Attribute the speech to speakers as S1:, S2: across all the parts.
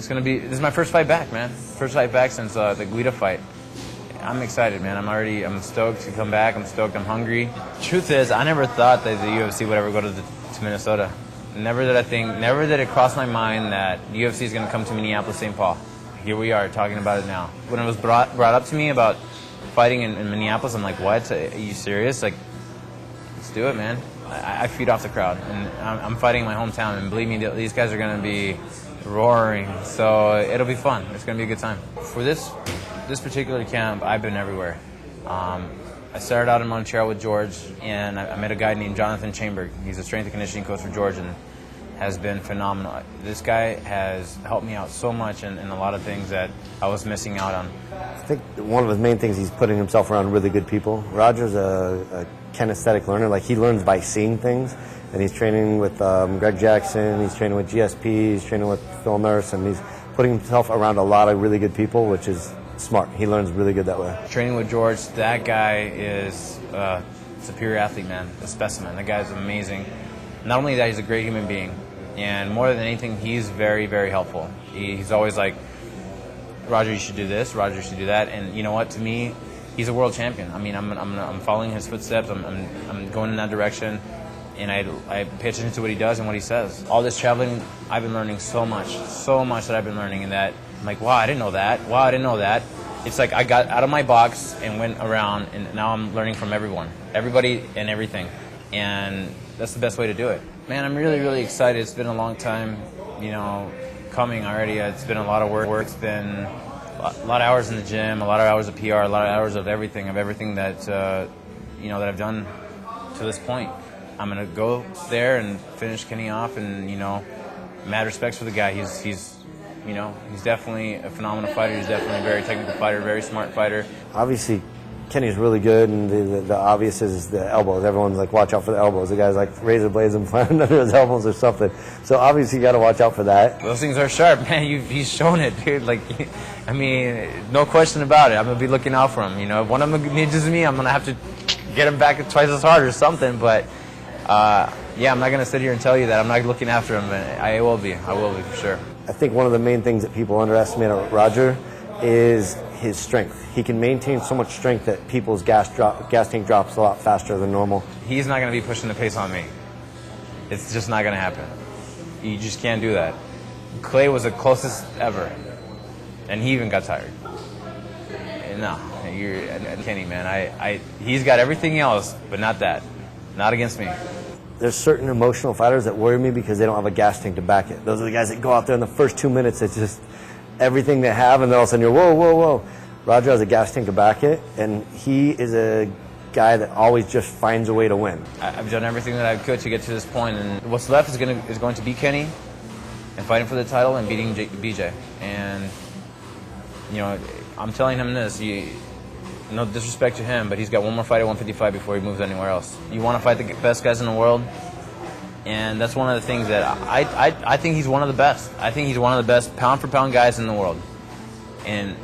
S1: This is my first fight back, man. First fight back since the Guida fight. I'm excited, man. I'm stoked to come back. I'm stoked. I'm hungry. Truth is, I never thought that the UFC would ever go to Minnesota. Never did it cross my mind that the UFC is going to come to Minneapolis, St. Paul. Here we are talking about it now. When it was brought up to me about fighting in Minneapolis, I'm like, what? Are you serious? Like, let's do it, man. I feed off the crowd, and I'm fighting in my hometown, and believe me, these guys are going to be roaring, so it'll be fun. It's going to be a good time. For this particular camp, I've been everywhere. I started out in Montreal with George, and I met a guy named Jonathan Chamberg. He's a strength and conditioning coach for George, and has been phenomenal. This guy has helped me out so much in a lot of things that I was missing out on.
S2: I think one of his main things, he's putting himself around really good people. Roger's a kinesthetic learner. Like, he learns by seeing things, and he's training with Greg Jackson, he's training with GSP, he's training with Phil Nurse, and he's putting himself around a lot of really good people, which is smart. He learns really good that way.
S1: Training with George, that guy is a superior athlete, man, a specimen. That guy's amazing. Not only that, he's a great human being, and more than anything, he's very, very helpful. He's always like, Roger, you should do this, Roger, you should do that, and you know what, to me, he's a world champion. I mean, I'm following his footsteps, I'm going in that direction, and I pay attention to what he does and what he says. All this traveling, I've been learning so much that I've been learning, and that I'm like, wow, I didn't know that. Wow, I didn't know that. It's like I got out of my box and went around, and now I'm learning from everybody and everything, and that's the best way to do it. Man, I'm really, really excited. It's been a long time, coming already. It's been a lot of work. It's been a lot of hours in the gym, a lot of hours of PR, a lot of hours of everything that that I've done to this point. I'm gonna go there and finish Kenny off, and mad respects for the guy. He's definitely a phenomenal fighter. He's definitely a very technical fighter, very smart fighter.
S2: Obviously, Kenny's really good, and the obvious is the elbows. Everyone's like, watch out for the elbows. The guy's like razor blades and flying under his elbows or something. So obviously, you got to watch out for that.
S1: Those things are sharp, man. He's shown it, dude. Like, I mean, no question about it. I'm gonna be looking out for him. If one of them ninjas me, I'm gonna have to get him back twice as hard or something. But yeah, I'm not gonna sit here and tell you that I'm not looking after him. But I will be for sure.
S2: I think one of the main things that people underestimate about Roger is his strength. He can maintain so much strength that people's gas tank drops a lot faster than normal.
S1: He's not going to be pushing the pace on me. It's just not going to happen. You just can't do that. Clay was the closest ever, and he even got tired. No, you're Kenny, man. He's got everything else, but not that. Not against me.
S2: There's certain emotional fighters that worry me because they don't have a gas tank to back it. Those are the guys that go out there in the first 2 minutes, it's just everything they have, and then all of a sudden you're, whoa, whoa, whoa. Roger has a gas tank to back it, and he is a guy that always just finds a way to win.
S1: I've done everything that I could to get to this point, and what's left is going to be Kenny and fighting for the title and beating BJ. And, I'm telling him this, no disrespect to him, but he's got one more fight at 155 before he moves anywhere else. You want to fight the best guys in the world, and that's one of the things that I think he's one of the best. I think he's one of the best pound-for-pound guys in the world. And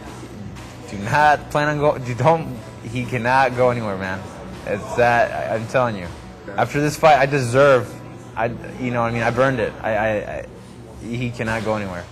S1: do not plan on going. He cannot go anywhere, man. It's that I'm telling you. After this fight, I deserve. I burned it. He cannot go anywhere.